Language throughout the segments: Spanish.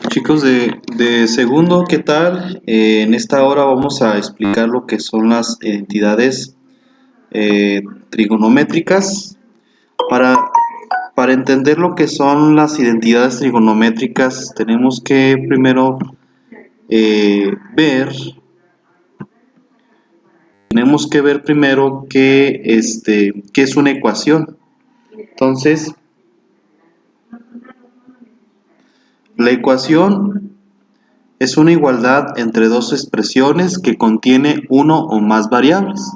Chicos de segundo, ¿qué tal? En esta hora vamos a explicar lo que son las identidades trigonométricas. Para, para entender lo que son las identidades trigonométricas, tenemos que primero ver, primero qué es una ecuación. Entonces, la ecuación es una igualdad entre dos expresiones que contiene uno o más variables.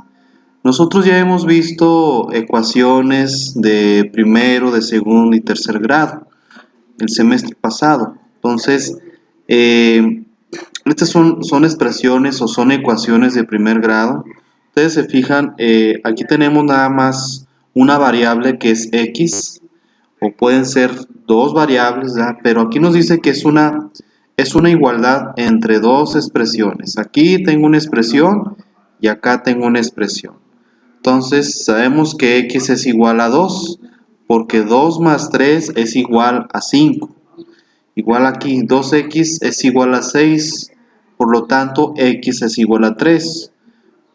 Nosotros ya hemos visto ecuaciones de primero, de segundo y tercer grado el semestre pasado. Entonces, estas son expresiones o son ecuaciones de primer grado. Ustedes se fijan, aquí tenemos nada más una variable que es x, o pueden ser dos variables, ¿verdad? Pero aquí nos dice que es una igualdad entre dos expresiones. Aquí tengo una expresión y acá tengo una expresión. Entonces sabemos que x es igual a 2, porque 2 más 3 es igual a 5. Igual aquí, 2x es igual a 6, por lo tanto x es igual a 3.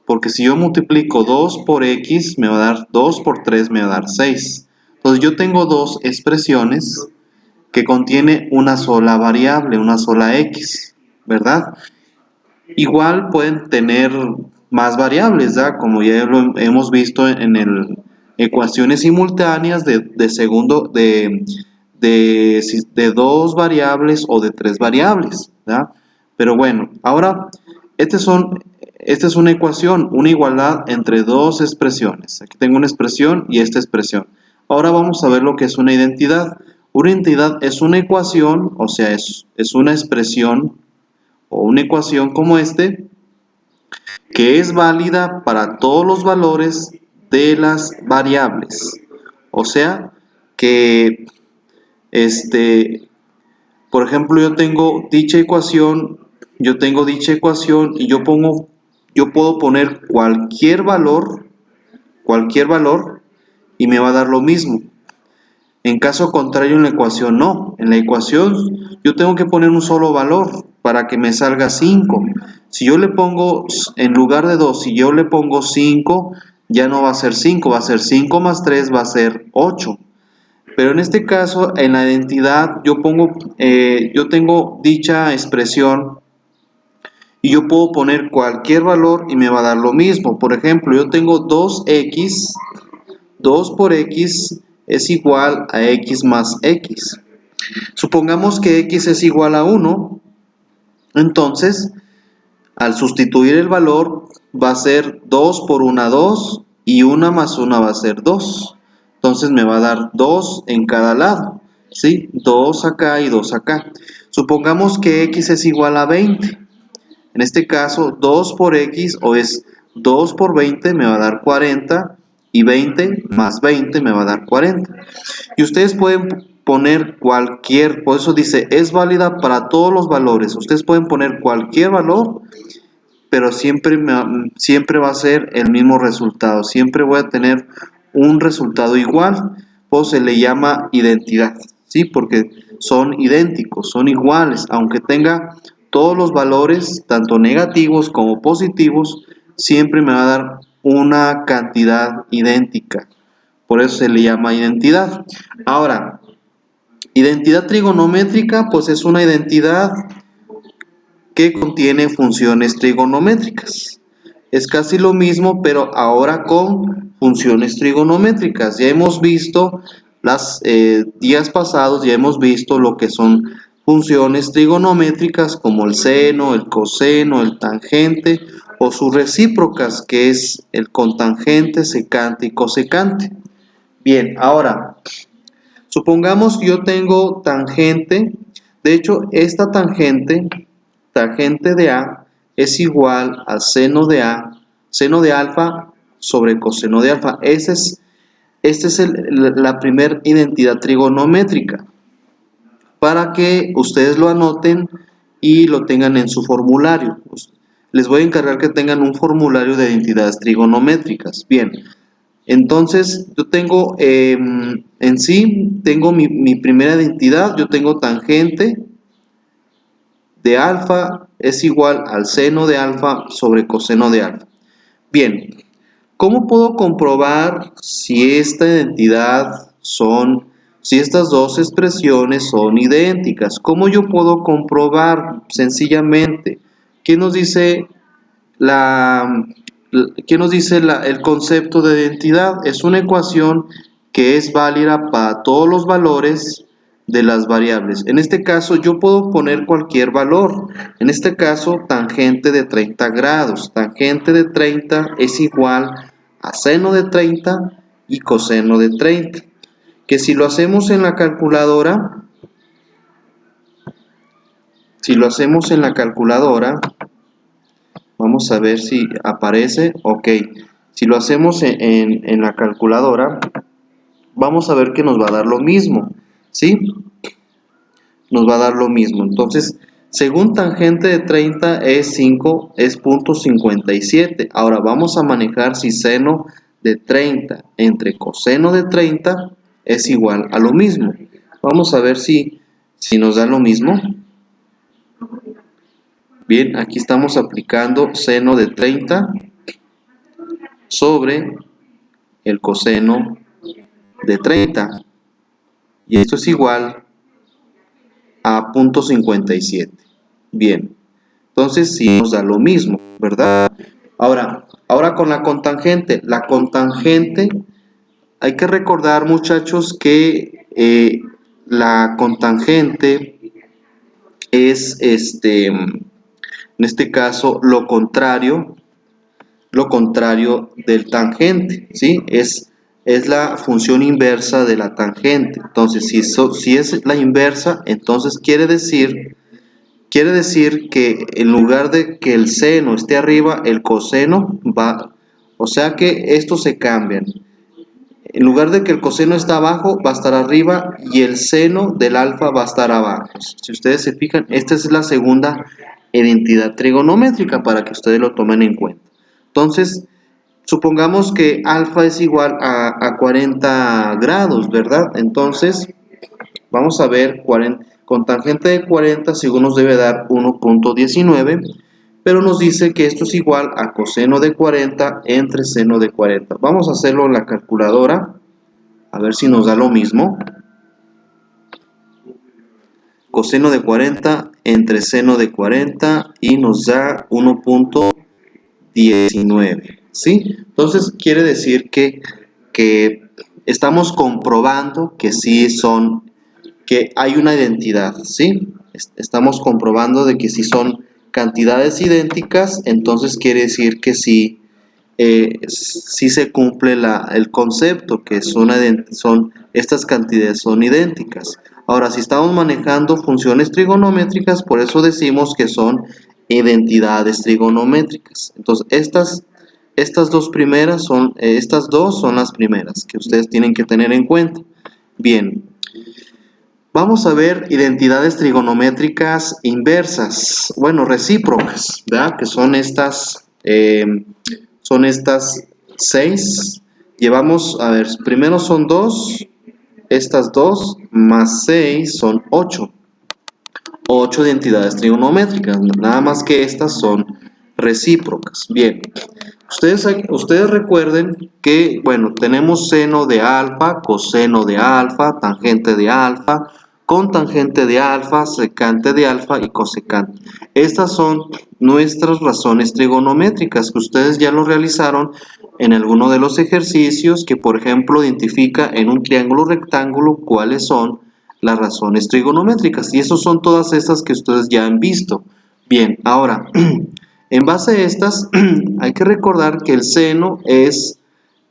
Porque si yo multiplico 2 por x, me va a dar 2 por 3, me va a dar 6. Entonces yo tengo dos expresiones que contiene una sola variable, una sola x, ¿verdad? Igual pueden tener más variables, ¿verdad? Como ya lo hemos visto en el ecuaciones simultáneas de dos variables o de tres variables, ¿verdad? Pero bueno, ahora esta es una ecuación, una igualdad entre dos expresiones. Aquí tengo una expresión y esta expresión. Ahora vamos a ver lo que es una identidad. Una identidad es una ecuación, o sea, es una expresión o una ecuación como que es válida para todos los valores de las variables. O sea, que por ejemplo, yo tengo dicha ecuación y yo puedo poner cualquier valor y me va a dar lo mismo. En caso contrario, en la ecuación no. En la ecuación yo tengo que poner un solo valor para que me salga 5. Si yo le pongo, en lugar de 2, si yo le pongo 5, ya no va a ser 5, va a ser 5 más 3, va a ser 8. Pero en este caso, en la identidad, yo tengo dicha expresión y yo puedo poner cualquier valor y me va a dar lo mismo. Por ejemplo, yo tengo 2x, 2 por x es igual a x más x. Supongamos que x es igual a 1, entonces al sustituir el valor va a ser 2 por 1, 2 y 1 más 1 va a ser 2. Entonces me va a dar 2 en cada lado, ¿sí? 2 acá y 2 acá. Supongamos que x es igual a 20. En este caso 2 por x o es 2 por 20 me va a dar 40 y 20 más 20 me va a dar 40. Y ustedes pueden poner por eso dice, es válida para todos los valores. Ustedes pueden poner cualquier valor, pero siempre va a ser el mismo resultado. Siempre voy a tener un resultado igual. Pues se le llama identidad, ¿sí? Porque son idénticos, son iguales, aunque tenga todos los valores, tanto negativos como positivos, siempre me va a dar una cantidad idéntica. Por eso se le llama identidad. Ahora, identidad trigonométrica, pues es una identidad que contiene funciones trigonométricas. Es casi lo mismo, pero ahora con funciones trigonométricas. Ya hemos visto días pasados, ya hemos visto lo que son funciones trigonométricas como el seno, el coseno, el tangente o sus recíprocas, que es el cotangente, secante y cosecante. Bien, ahora, supongamos que yo tengo tangente. De hecho, esta tangente de A es igual a seno de alfa sobre coseno de alfa. Esta es la primera identidad trigonométrica. Para que ustedes lo anoten y lo tengan en su formulario. Les voy a encargar que tengan un formulario de identidades trigonométricas. Bien, Entonces, yo tengo, en sí, tengo mi primera identidad, yo tengo tangente de alfa es igual al seno de alfa sobre coseno de alfa. Bien, ¿cómo puedo comprobar si esta identidad si estas dos expresiones son idénticas? ¿Cómo yo puedo comprobar? Sencillamente, ¿qué nos dice el concepto de identidad? Es una ecuación que es válida para todos los valores de las variables. En este caso yo puedo poner cualquier valor. En este caso tangente de 30 grados. Tangente de 30 es igual a seno de 30 y coseno de 30. Que si lo hacemos en la calculadora, vamos a ver si aparece. Ok, si lo hacemos en la calculadora, vamos a ver que nos va a dar lo mismo, ¿sí? Nos va a dar lo mismo. Entonces, según tangente de 30 es 0.57. Ahora vamos a manejar si seno de 30 entre coseno de 30 es igual a lo mismo. Vamos a ver si nos da lo mismo. Bien, aquí estamos aplicando seno de 30 sobre el coseno de 30. Y esto es igual a 0.57. Bien, entonces sí nos da lo mismo, ¿verdad? Ahora con la cotangente. La cotangente, hay que recordar, muchachos, que la cotangente es, en este caso, lo contrario del tangente, ¿sí? Es la función inversa de la tangente. Entonces, si es la inversa, entonces quiere decir que en lugar de que el seno esté arriba, el coseno va, o sea que estos se cambian. En lugar de que el coseno está abajo, va a estar arriba y el seno del alfa va a estar abajo. Si ustedes se fijan, esta es la segunda identidad trigonométrica para que ustedes lo tomen en cuenta. Entonces, supongamos que alfa es igual a 40 grados, ¿verdad? Entonces, vamos a ver, con tangente de 40, según nos debe dar 1.19, pero nos dice que esto es igual a coseno de 40 entre seno de 40. Vamos a hacerlo en la calculadora, a ver si nos da lo mismo. Coseno de 40 entre seno de 40 y nos da 1.19, ¿sí? Entonces quiere decir que estamos comprobando que sí que hay una identidad, ¿sí? Estamos comprobando de que si son cantidades idénticas, entonces quiere decir que sí, sí se cumple el concepto, que estas cantidades son idénticas. Ahora, si estamos manejando funciones trigonométricas, por eso decimos que son identidades trigonométricas. Entonces, estas dos son las primeras que ustedes tienen que tener en cuenta. Bien, vamos a ver identidades trigonométricas inversas, bueno, recíprocas, ¿verdad? Que son estas 6. Llevamos, a ver, primero son 2, estas 2 más 6 son 8. 8 identidades trigonométricas, nada más que estas son recíprocas. Bien, ustedes recuerden que, bueno, tenemos seno de alfa, coseno de alfa, tangente de alfa, cotangente de alfa, secante de alfa y cosecante. Estas son nuestras razones trigonométricas que ustedes ya lo realizaron en alguno de los ejercicios que, por ejemplo, identifica en un triángulo rectángulo cuáles son las razones trigonométricas, y esas son todas estas que ustedes ya han visto. Bien, ahora, en base a estas, hay que recordar que el seno es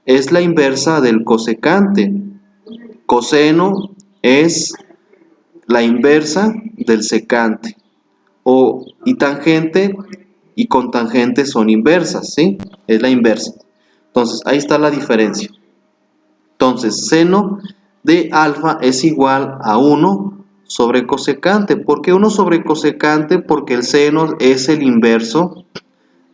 la inversa del cosecante. Coseno es la inversa del secante. Y tangente y cotangente son inversas, ¿sí? Es la inversa. Entonces, ahí está la diferencia. Entonces, seno de alfa es igual a 1 sobre cosecante. ¿Por qué 1 sobre cosecante? Porque el seno es el inverso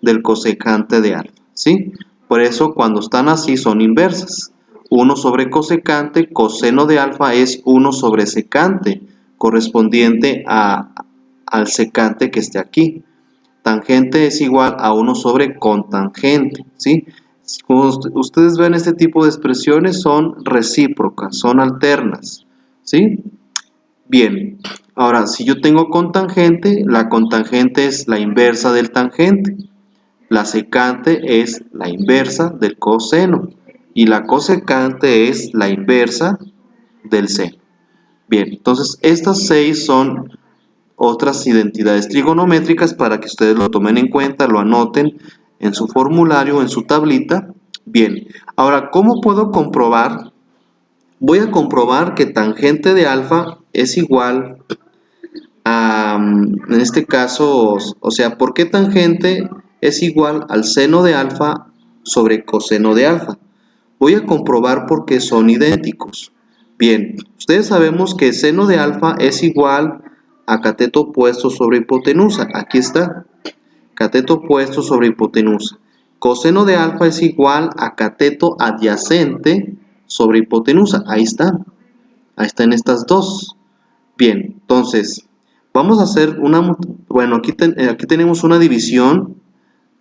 del cosecante de alfa, ¿sí? Por eso cuando están así son inversas. 1 sobre cosecante, coseno de alfa es 1 sobre secante, correspondiente al secante que esté aquí. Tangente es igual a 1 sobre cotangente, ¿sí? Como ustedes ven, este tipo de expresiones son recíprocas, son alternas, ¿sí? Bien, ahora si yo tengo cotangente, la cotangente es la inversa del tangente. La secante es la inversa del coseno y la cosecante es la inversa del seno. Bien, entonces estas 6 son otras identidades trigonométricas para que ustedes lo tomen en cuenta, lo anoten en su formulario, en su tablita. Bien, ahora, ¿cómo puedo comprobar? Voy a comprobar que tangente de alfa es igual a, en este caso, o sea, ¿por qué tangente es igual al seno de alfa sobre coseno de alfa? Voy a comprobar por qué son idénticos. Bien, ustedes sabemos que seno de alfa es igual a cateto opuesto sobre hipotenusa. Aquí está, cateto opuesto sobre hipotenusa. Coseno de alfa es igual a cateto adyacente sobre hipotenusa. Ahí están en estas dos. Bien, entonces, vamos a hacer una, bueno, aquí tenemos una división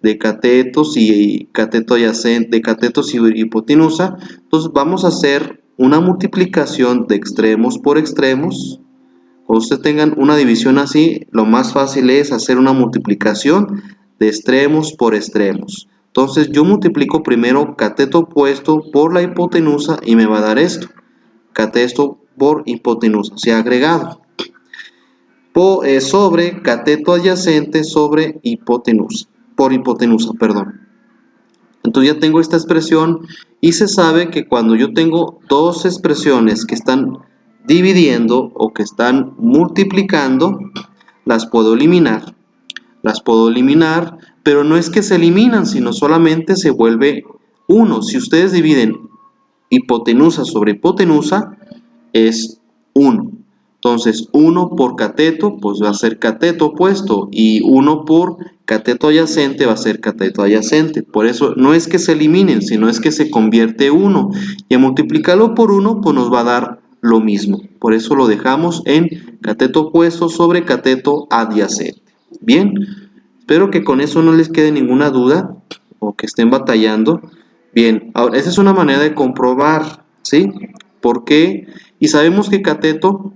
de catetos y cateto adyacente, de catetos y hipotenusa. Entonces vamos a hacer una multiplicación de extremos por extremos. Cuando ustedes tengan una división así, lo más fácil es hacer una multiplicación de extremos por extremos. Entonces yo multiplico primero cateto opuesto por la hipotenusa y me va a dar esto, cateto por hipotenusa, o sea, agregado, sobre cateto adyacente sobre hipotenusa, por hipotenusa, perdón. Entonces ya tengo esta expresión y se sabe que cuando yo tengo dos expresiones que están dividiendo o que están multiplicando, las puedo eliminar. Las puedo eliminar, pero no es que se eliminan, sino solamente se vuelve 1. Si ustedes dividen hipotenusa sobre hipotenusa, es 1. Entonces 1 por cateto pues va a ser cateto opuesto y 1 por cateto adyacente va a ser cateto adyacente. Por eso no es que se eliminen, sino es que se convierte 1 y al multiplicarlo por 1 pues nos va a dar lo mismo. Por eso lo dejamos en cateto opuesto sobre cateto adyacente. Bien, espero que con eso no les quede ninguna duda o que estén batallando. Bien, ahora esa es una manera de comprobar, ¿sí? ¿Por qué? Y sabemos que cateto,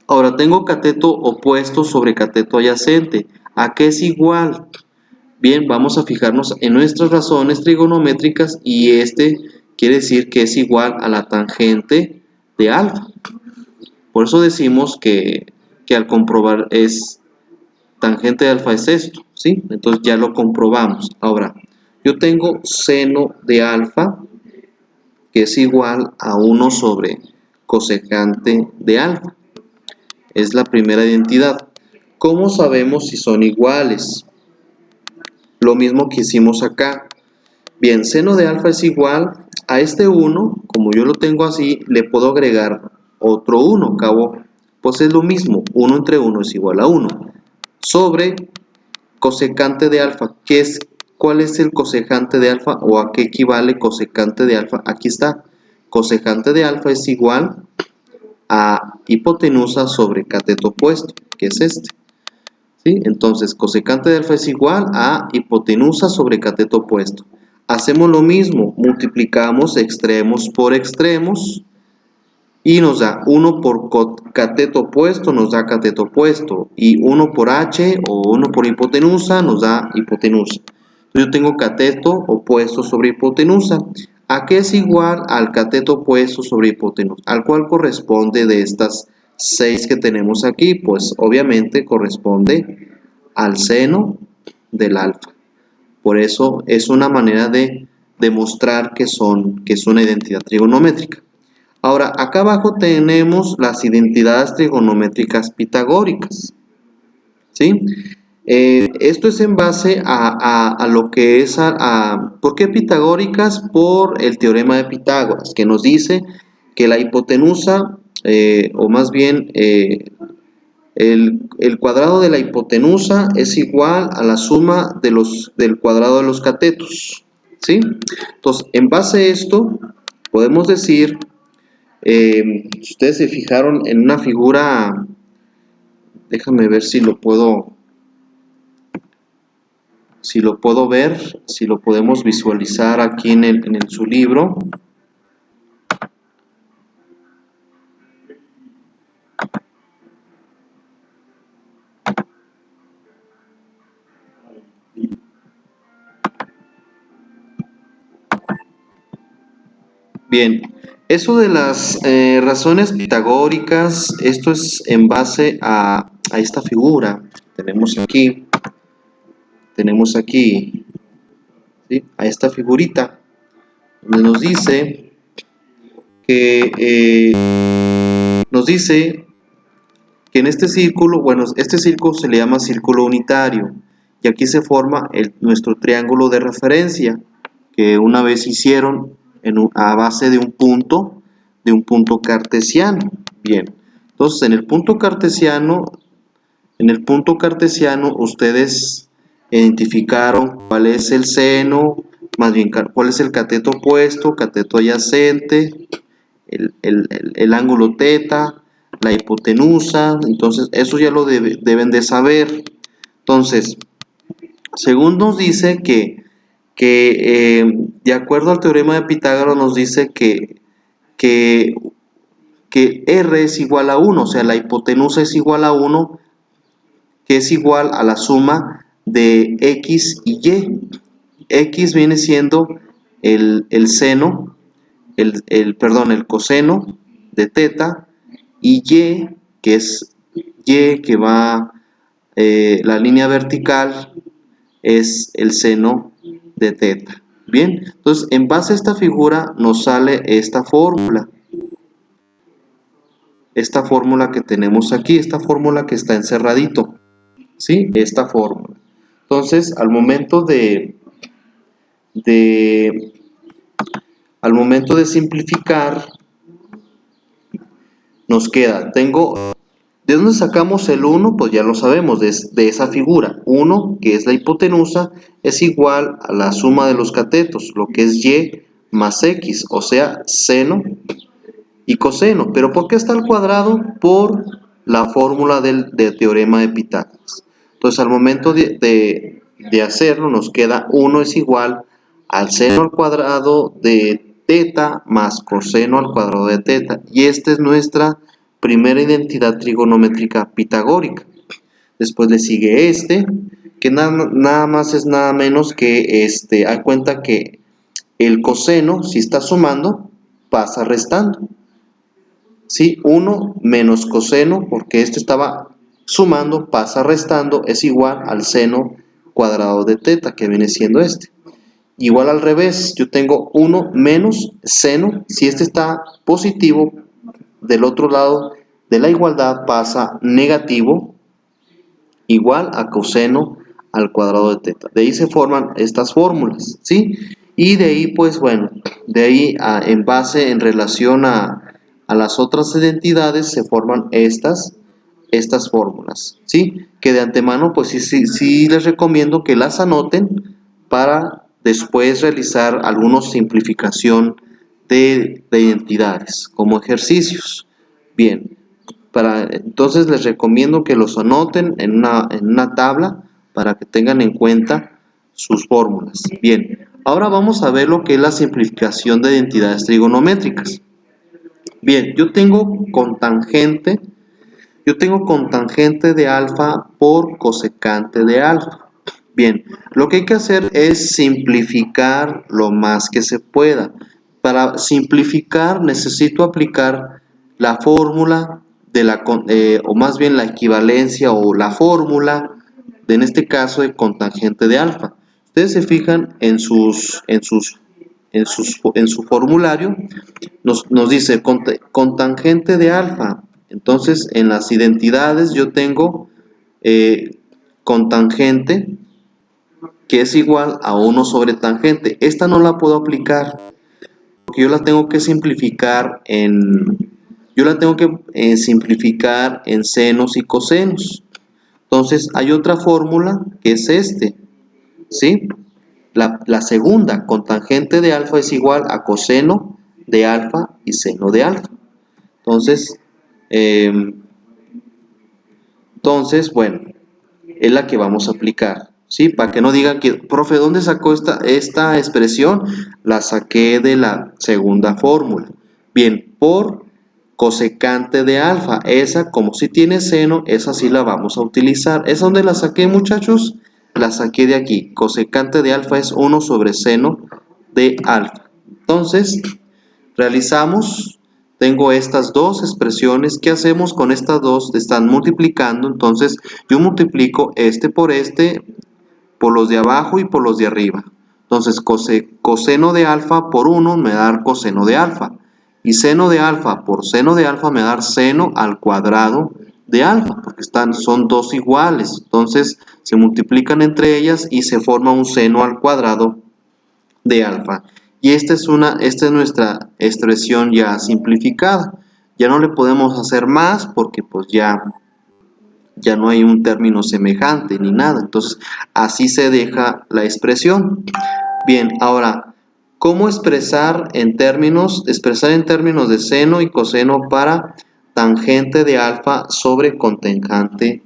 ahora tengo cateto opuesto sobre cateto adyacente. ¿A qué es igual? Bien, vamos a fijarnos en nuestras razones trigonométricas y este quiere decir que es igual a la tangente de alfa. Por eso decimos que al comprobar es tangente de alfa es esto, ¿sí? Entonces ya lo comprobamos. Ahora, yo tengo seno de alfa que es igual a 1 sobre cosecante de alfa. Es la primera identidad. ¿Cómo sabemos si son iguales? Lo mismo que hicimos acá. Bien, seno de alfa es igual a este 1, como yo lo tengo así, le puedo agregar otro 1, cabo, pues es lo mismo, 1 entre 1 es igual a 1, sobre cosecante de alfa. ¿Cuál es el cosecante de alfa o a qué equivale cosecante de alfa? Aquí está, cosecante de alfa es igual a hipotenusa sobre cateto opuesto, que es este. ¿Sí? Entonces, cosecante de alfa es igual a hipotenusa sobre cateto opuesto. Hacemos lo mismo, multiplicamos extremos por extremos y nos da 1 por cateto opuesto, nos da cateto opuesto, y 1 por h o 1 por hipotenusa nos da hipotenusa. Yo tengo cateto opuesto sobre hipotenusa. ¿A qué es igual al cateto opuesto sobre hipotenusa? ¿Al cual corresponde de estas 6 que tenemos aquí? Pues obviamente corresponde al seno del alfa. Por eso es una manera de demostrar que es una identidad trigonométrica. Ahora, acá abajo tenemos las identidades trigonométricas pitagóricas, ¿sí? Esto es en base a lo que es ¿por qué pitagóricas? Por el teorema de Pitágoras, que nos dice que la hipotenusa, o más bien el cuadrado de la hipotenusa es igual a la suma del cuadrado de los catetos. ¿sí? Entonces, en base a esto, podemos decir, si ustedes se fijaron en una figura, déjame ver si lo puedo ver, si lo podemos visualizar aquí en su libro. Bien, eso de las razones pitagóricas, esto es en base a esta figura. Tenemos aquí, ¿sí? A esta figurita, donde nos dice que en este círculo, bueno, este círculo se le llama círculo unitario, y aquí se forma nuestro triángulo de referencia, que una vez hicieron a base de un punto cartesiano. Bien, entonces en el punto cartesiano ustedes identificaron cuál es el seno, más bien cuál es el cateto opuesto, cateto adyacente, el ángulo teta, la hipotenusa. Entonces eso ya lo deben de saber. Entonces, según nos dice que de acuerdo al teorema de Pitágoras, nos dice que R es igual a 1, o sea, la hipotenusa es igual a 1, que es igual a la suma de X y Y. X viene siendo el seno, el coseno de teta, y Y, que es Y que va, la línea vertical, es el seno de teta. Bien, entonces en base a esta figura nos sale esta fórmula que tenemos aquí, esta fórmula que está encerradito, ¿sí? Esta fórmula. Entonces, al momento de simplificar, nos queda, ¿de dónde sacamos el 1? Pues ya lo sabemos, de esa figura. 1, que es la hipotenusa, es igual a la suma de los catetos, lo que es Y más X, o sea, seno y coseno. ¿Pero por qué está al cuadrado? Por la fórmula del teorema de Pitágoras. Entonces, al momento de hacerlo, nos queda 1 es igual al seno al cuadrado de teta más coseno al cuadrado de teta. Y esta es nuestra primera identidad trigonométrica pitagórica. Después le sigue que nada más es nada menos que hay cuenta que el coseno, si está sumando, pasa restando. ¿Sí? 1 menos coseno, porque estaba sumando, pasa restando, es igual al seno cuadrado de teta, que viene siendo Igual al revés, yo tengo 1 menos seno, si está positivo, del otro lado de la igualdad pasa negativo, igual a coseno al cuadrado de teta. De ahí se forman estas fórmulas, ¿sí? Y de ahí, pues bueno, en base, en relación a las otras identidades, se forman estas fórmulas, ¿sí? Que de antemano, pues sí les recomiendo que las anoten para después realizar alguna simplificación de identidades, como ejercicios. Bien, entonces les recomiendo que los anoten en una tabla para que tengan en cuenta sus fórmulas. Bien, ahora vamos a ver lo que es la simplificación de identidades trigonométricas. Bien, yo tengo cotangente de alfa por cosecante de alfa. Bien, lo que hay que hacer es simplificar lo más que se pueda. Para simplificar necesito aplicar la fórmula o más bien la equivalencia o la fórmula en este caso de cotangente de alfa. Ustedes se fijan en su formulario, nos dice cotangente de alfa. Entonces en las identidades yo tengo cotangente, que es igual a 1 sobre tangente. Esta no la puedo aplicar porque yo la tengo que simplificar en senos y cosenos. Entonces hay otra fórmula que es ¿sí? La segunda cotangente de alfa es igual a coseno de alfa y seno de alfa. Entonces, bueno, es la que vamos a aplicar, ¿sí? Para que no digan que, profe, ¿dónde sacó esta expresión? La saqué de la segunda fórmula. Bien, por cosecante de alfa, esa como si tiene seno, esa sí la vamos a utilizar. ¿Es donde la saqué, muchachos? La saqué de aquí. Cosecante de alfa es 1 sobre seno de alfa. Entonces, realizamos, tengo estas dos expresiones. ¿Qué hacemos con estas dos? Están multiplicando, entonces yo multiplico por los de abajo y por los de arriba. Entonces coseno de alfa por 1 me da coseno de alfa. Y seno de alfa por seno de alfa me da seno al cuadrado de alfa, porque son dos iguales. Entonces se multiplican entre ellas y se forma un seno al cuadrado de alfa. Y esta es nuestra expresión ya simplificada. Ya no le podemos hacer más porque pues ya no hay un término semejante ni nada. Entonces así se deja la expresión. Bien, ahora, ¿cómo expresar en términos de seno y coseno para tangente de alfa sobre cotangente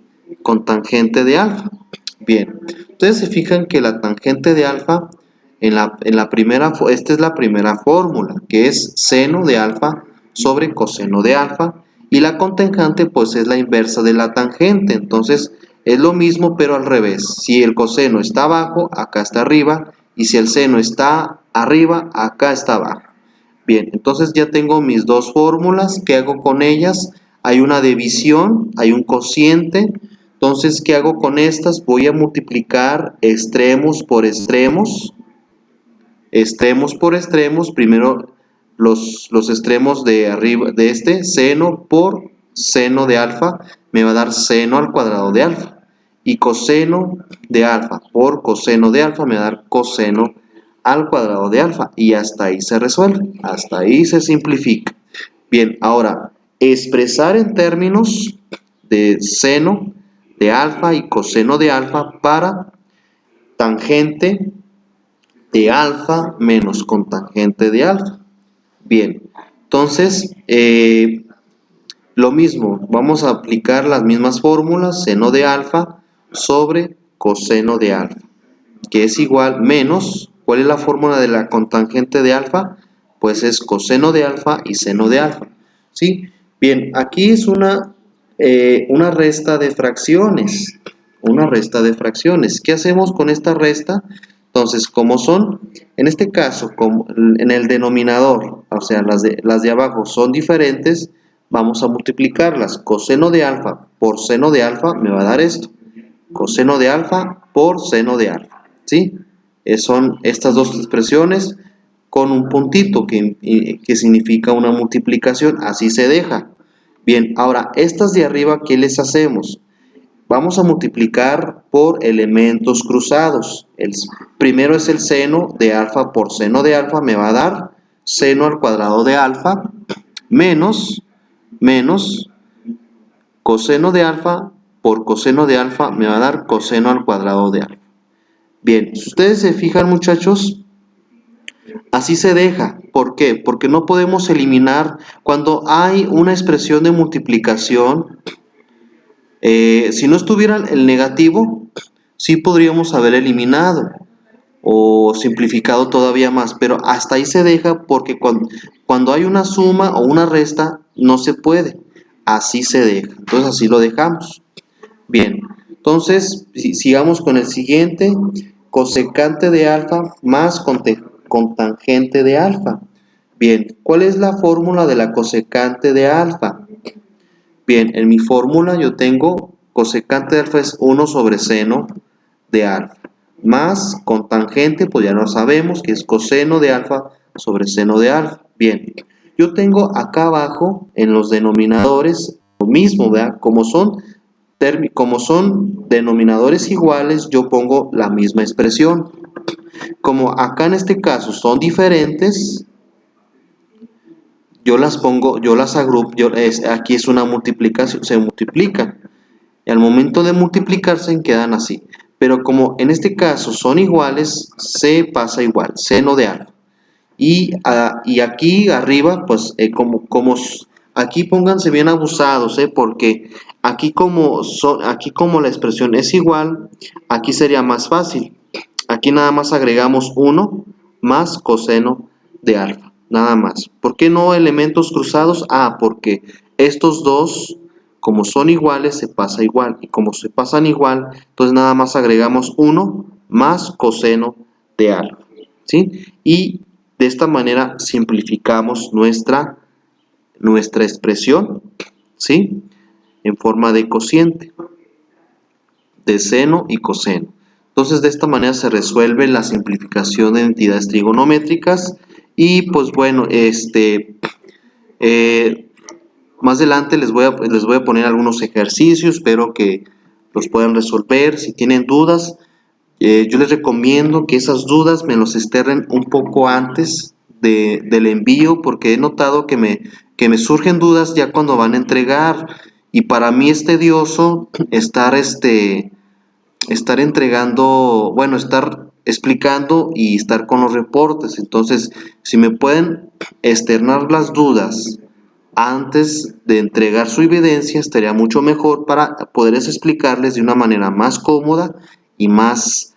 de alfa? Bien, ustedes se fijan que la tangente de alfa esta es la primera fórmula, que es seno de alfa sobre coseno de alfa, y la cotangente pues es la inversa de la tangente. Entonces es lo mismo pero al revés. Si el coseno está abajo, acá está arriba, y si el seno está arriba, acá está abajo. Bien, entonces ya tengo mis dos fórmulas. ¿Qué hago con ellas? Hay una división, hay un cociente. Entonces, ¿qué hago con estas? Voy a multiplicar extremos por extremos. Extremos por extremos, primero los extremos de arriba de seno por seno de alfa me va a dar seno al cuadrado de alfa, y coseno de alfa por coseno de alfa me va a dar coseno al cuadrado de alfa, y hasta ahí se resuelve, hasta ahí se simplifica. Bien, ahora expresar en términos de seno de alfa y coseno de alfa para tangente de alfa menos cotangente de alfa. Bien, entonces lo mismo, vamos a aplicar las mismas fórmulas, seno de alfa sobre coseno de alfa, que es igual menos, ¿cuál es la fórmula de la cotangente de alfa? Pues es coseno de alfa y seno de alfa, ¿sí? Bien, aquí es una resta de fracciones, ¿Qué hacemos con esta resta? Entonces, como son, en este caso, como en el denominador, o sea, las de abajo son diferentes, vamos a multiplicarlas. Coseno de alfa por seno de alfa me va a dar esto. Coseno de alfa por seno de alfa, ¿sí? Son estas dos expresiones con un puntito que significa una multiplicación, así se deja. Bien, ahora, estas de arriba, ¿qué les hacemos? Vamos a multiplicar por elementos cruzados. El primero es el seno de alfa por seno de alfa, me va a dar seno al cuadrado de alfa menos coseno de alfa por coseno de alfa me va a dar coseno al cuadrado de alfa. Bien, si ustedes se fijan, muchachos, así se deja. ¿Por qué? Porque no podemos eliminar cuando hay una expresión de multiplicación. Si no estuviera el negativo, sí podríamos haber eliminado o simplificado todavía más, pero hasta ahí se deja porque cuando hay una suma o una resta no se puede, así se deja, entonces así lo dejamos. Bien, entonces sigamos con el siguiente, cosecante de alfa más cotangente de alfa. Bien, ¿cuál es la fórmula de la cosecante de alfa? Bien, en mi fórmula yo tengo cosecante de alfa es 1 sobre seno de alfa, más cotangente, pues ya no sabemos, que es coseno de alfa sobre seno de alfa. Bien, yo tengo acá abajo, en los denominadores, lo mismo, ¿verdad? Como son denominadores iguales, yo pongo la misma expresión. Como acá en este caso son diferentes, yo las agrupo, aquí es una multiplicación, se multiplican. Y al momento de multiplicarse quedan así. pero como en este caso son iguales, C pasa igual, seno de alfa. Y aquí arriba, pues aquí pónganse bien abusados, porque aquí como la expresión es igual, aquí sería más fácil. Aquí nada más agregamos 1 más coseno de alfa, nada más. ¿Por qué no elementos cruzados? Porque estos dos, como son iguales, se pasa igual. Y como se pasan igual, entonces nada más agregamos 1 más coseno de alfa, ¿sí? Y de esta manera simplificamos nuestra expresión, ¿sí? En forma de cociente, de seno y coseno. Entonces de esta manera se resuelve la simplificación de entidades trigonométricas y pues bueno, más adelante les voy a poner algunos ejercicios, espero que los puedan resolver. Si tienen dudas, yo les recomiendo que esas dudas me los externen un poco antes del envío, porque he notado que me surgen dudas ya cuando van a entregar, y para mí es tedioso estar entregando, bueno, estar explicando y estar con los reportes. Entonces, si me pueden externar las dudas antes de entregar su evidencia, estaría mucho mejor para poder explicarles de una manera más cómoda y más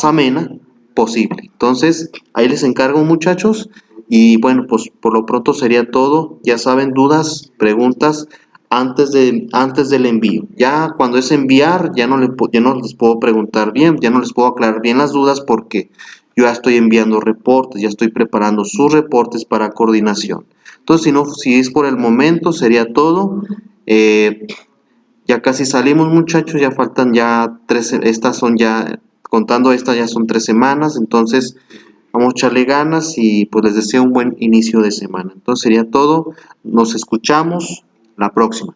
amena posible. Entonces, ahí les encargo, muchachos, y bueno, pues por lo pronto sería todo. Ya saben, dudas, preguntas antes del envío. Ya cuando es enviar, ya no les puedo preguntar bien, ya no les puedo aclarar bien las dudas, porque yo ya estoy enviando reportes, ya estoy preparando sus reportes para coordinación. Entonces, si es por el momento, sería todo. Ya casi salimos, muchachos, ya faltan ya contando estas ya son 3 semanas. Entonces vamos a echarle ganas y pues les deseo un buen inicio de semana. Entonces sería todo, nos escuchamos la próxima.